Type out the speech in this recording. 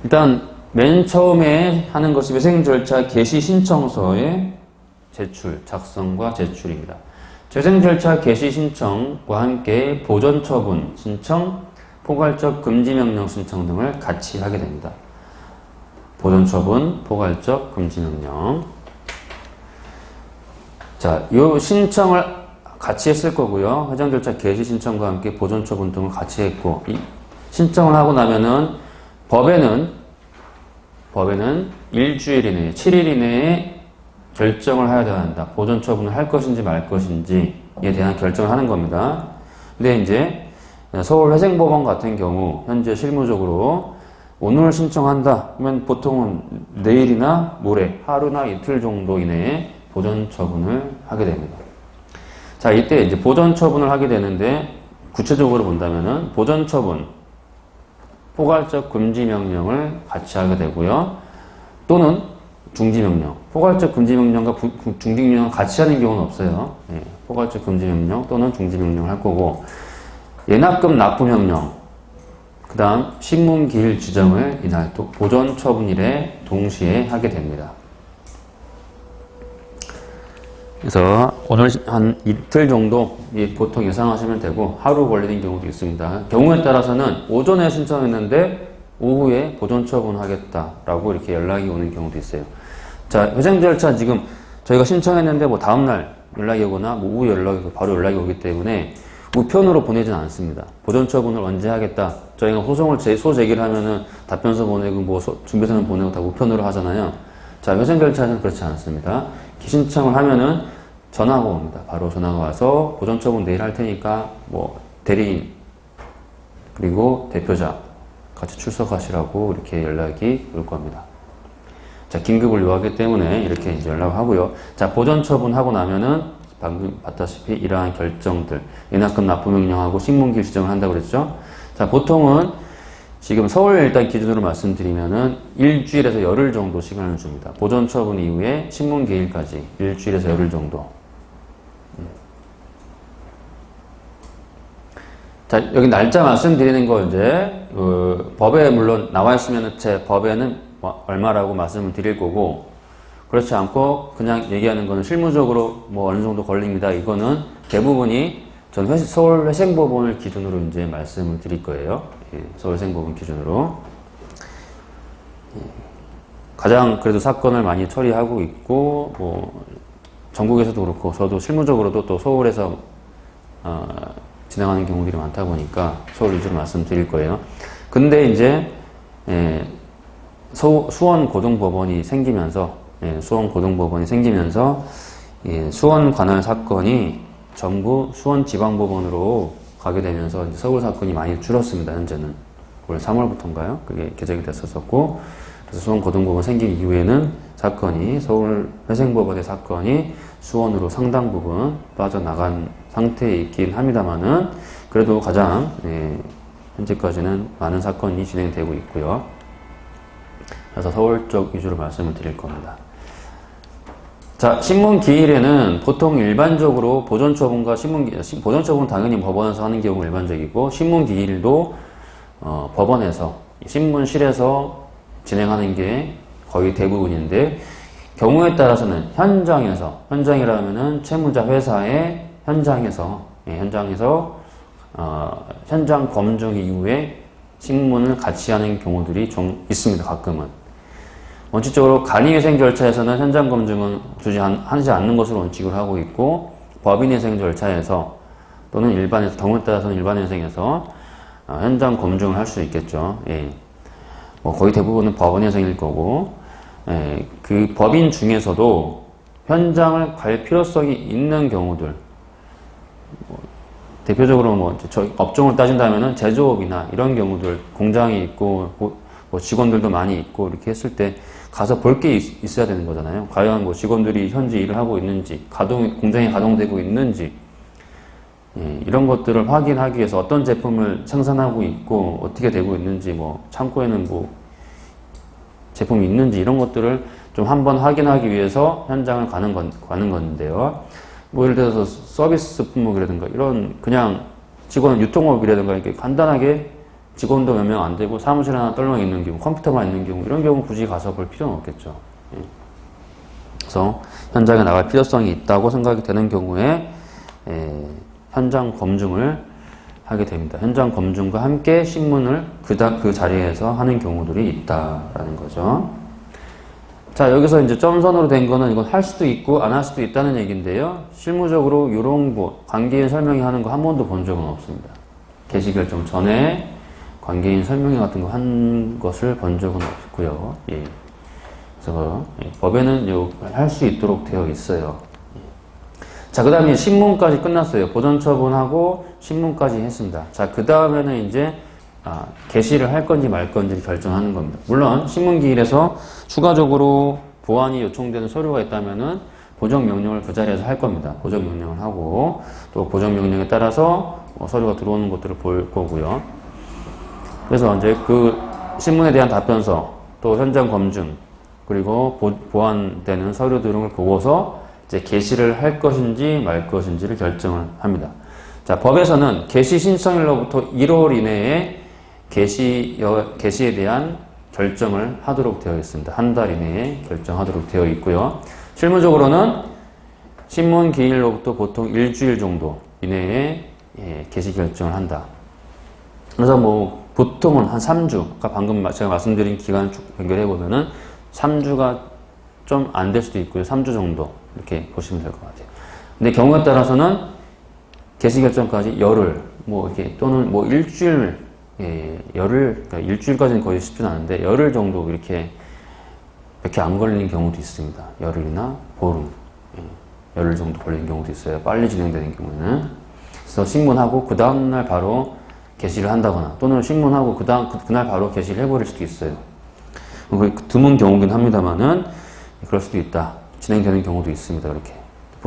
일단 맨 처음에 하는 것이 회생절차 개시 신청서의 제출, 작성과 제출입니다. 회생절차 개시 신청과 함께 보전처분 신청, 포괄적 금지명령 신청 등을 같이 하게 됩니다. 보전처분, 포괄적 금지명령. 자, 이 신청을 같이 했을 거고요. 회생절차 개시 신청과 함께 보전처분 등을 같이 했고, 이 신청을 하고 나면은 법에는 일주일 이내에, 7일 이내에 결정을 해야 된다. 보전처분을 할 것인지 말 것인지에 대한 결정을 하는 겁니다. 근데 이제 서울회생법원 같은 경우 현재 실무적으로 오늘 신청한다 하면 보통은 내일이나 모레, 하루나 이틀 정도 이내에 보전처분을 하게 됩니다. 자, 이때 이제 보전처분을 하게 되는데 구체적으로 본다면은 보전처분, 포괄적 금지명령을 같이 하게 되고요. 또는 중지명령. 포괄적 금지명령과 중지명령을 같이 하는 경우는 없어요. 예, 포괄적 금지명령 또는 중지명령을 할 거고, 예납금 납부명령, 그 다음 신문기일 지정을 이날 또 보전처분일에 동시에 하게 됩니다. 그래서 오늘 한 이틀 정도 보통 예상하시면 되고, 하루 걸리는 경우도 있습니다. 경우에 따라서는 오전에 신청했는데 오후에 보전처분하겠다라고 이렇게 연락이 오는 경우도 있어요. 자, 회생절차 지금 저희가 신청했는데 뭐 다음날 연락이 오거나 뭐 오후 연락이 바로 연락이 오기 때문에 우편으로 보내진 않습니다. 보전처분을 언제 하겠다. 저희가 소제기를 하면은 답변서 보내고 뭐 준비서는 보내고 다 우편으로 하잖아요. 자, 회생절차는 그렇지 않습니다. 신청을 하면은 전화가 옵니다. 바로 전화가 와서 보전처분 내일 할 테니까 뭐 대리인 그리고 대표자 같이 출석하시라고 이렇게 연락이 올 겁니다. 자, 긴급을 요하기 때문에 이렇게 이제 연락을 하고요. 자, 보전처분하고 나면은 방금 봤다시피 이러한 결정들, 예납금 납부명령하고 신문기일 지정을 한다고 그랬죠. 자, 보통은 지금 서울 일단 기준으로 말씀드리면은 일주일에서 열흘 정도 시간을 줍니다. 보전처분 이후에 신문기일까지 일주일에서 열흘 정도. 자, 여기 날짜 말씀드리는 거 이제 법에 물론 나와 있으면 제 법에는 얼마라고 말씀을 드릴 거고, 그렇지 않고 그냥 얘기하는 거는 실무적으로 뭐 어느 정도 걸립니다. 이거는 대부분이 전 서울회생법원을 기준으로 이제 말씀을 드릴 거예요. 예, 서울회생법원 기준으로. 예, 가장 그래도 사건을 많이 처리하고 있고, 뭐 전국에서도 그렇고 저도 실무적으로도 또 서울에서 진행하는 경우들이 많다 보니까 서울 위주로 말씀드릴 거예요. 근데 이제 수원고등법원이 생기면서 수원 관할 사건이 전부 수원지방법원으로 가게 되면서 이제 서울 사건이 많이 줄었습니다. 현재는 올 3월부터인가요? 그게 개정이 됐었고, 그래서 수원고등법원 생긴 이후에는 사건이 서울회생법원의 사건이 수원으로 상당 부분 빠져나간 상태에 있긴 합니다만은 그래도 가장 현재까지는 많은 사건이 진행되고 있고요. 그래서 서울 쪽 위주로 말씀을 드릴 겁니다. 자, 신문기일에는 보통 일반적으로 보전처분과 보전처분은 당연히 법원에서 하는 경우가 일반적이고, 신문기일도 법원에서, 신문실에서 진행하는 게 거의 대부분인데, 경우에 따라서는 현장이라면은 채무자 회사의 현장에서 현장 검증 이후에 신문을 같이 하는 경우들이 좀 있습니다. 가끔은. 원칙적으로 간이회생 절차에서는 현장 검증은 하지 않는 것으로 원칙을 하고 있고, 법인회생 절차에서 또는 경우에 따라서는 일반회생에서 현장 검증을 할 수 있겠죠. 예. 뭐 거의 대부분은 법원회생일 거고, 그 법인 중에서도 현장을 갈 필요성이 있는 경우들, 대표적으로 뭐 업종을 따진다면은 제조업이나 이런 경우들, 공장이 있고 뭐 직원들도 많이 있고 이렇게 했을 때 가서 볼 게 있어야 되는 거잖아요. 과연 뭐 직원들이 현재 일을 하고 있는지, 공장이 가동되고 있는지, 이런 것들을 확인하기 위해서 어떤 제품을 생산하고 있고 어떻게 되고 있는지, 뭐 창고에는 뭐 제품이 있는지 이런 것들을 좀 한번 확인하기 위해서 현장을 가는 건데요. 뭐 예를 들어서 서비스 품목이라든가 이런 그냥 직원 유통업이라든가 이렇게 간단하게 직원도 몇 명 안 되고 사무실 하나 떨렁 있는 경우, 컴퓨터만 있는 경우, 이런 경우 굳이 가서 볼 필요는 없겠죠. 그래서 현장에 나갈 필요성이 있다고 생각이 되는 경우에 현장 검증을 하게 됩니다. 현장 검증과 함께 신문을 그 자리에서 하는 경우들이 있다라는 거죠. 자, 여기서 이제 점선으로 된 거는 이건 할 수도 있고 안 할 수도 있다는 얘기인데요. 실무적으로 이런 관계인 설명회 하는 거 한 번도 본 적은 없습니다. 개시 결정 전에 관계인 설명회 같은 거 한 것을 본 적은 없고요. 예. 그래서 법에는 할 수 있도록 되어 있어요. 자, 그 다음에 신문까지 끝났어요. 보전 처분하고 신문까지 했습니다. 자, 그 다음에는 이제 게시를 할 건지 말 건지를 결정하는 겁니다. 물론 신문기일에서 추가적으로 보완이 요청되는 서류가 있다면은 보정명령을 그 자리에서 할 겁니다. 보정명령을 하고 또 보정명령에 따라서 서류가 들어오는 것들을 볼 거고요. 그래서 이제 그 신문에 대한 답변서 또 현장 검증 그리고 보완되는 서류 등을 보고서 이제 게시를 할 것인지 말 것인지를 결정을 합니다. 자, 법에서는 게시 신청일로부터 1월 이내에 게시에 대한 결정을 하도록 되어 있습니다. 한 달 이내에 결정하도록 되어 있고요. 실무적으로는 신문 기일로부터 보통 일주일 정도 이내에 게시 결정을 한다. 그래서 보통은 한 3주, 아까 방금 제가 말씀드린 기간을 쭉 연결해 보면은 3주가 좀 안 될 수도 있고요. 3주 정도 이렇게 보시면 될 것 같아요. 근데 경우에 따라서는 게시 결정까지 열흘, 이렇게 또는 일주일, 열흘, 그러니까 일주일까지는 거의 쉽진 않은데 열흘 정도 이렇게 안 걸리는 경우도 있습니다. 열흘이나 보름, 열흘 정도 걸리는 경우도 있어요. 빨리 진행되는 경우에는. 그래서 신문하고 그 다음날 바로 게시를 한다거나 또는 신문하고 그날 바로 게시를 해버릴 수도 있어요. 드문 경우긴 합니다만은 그럴 수도 있다. 진행되는 경우도 있습니다. 이렇게.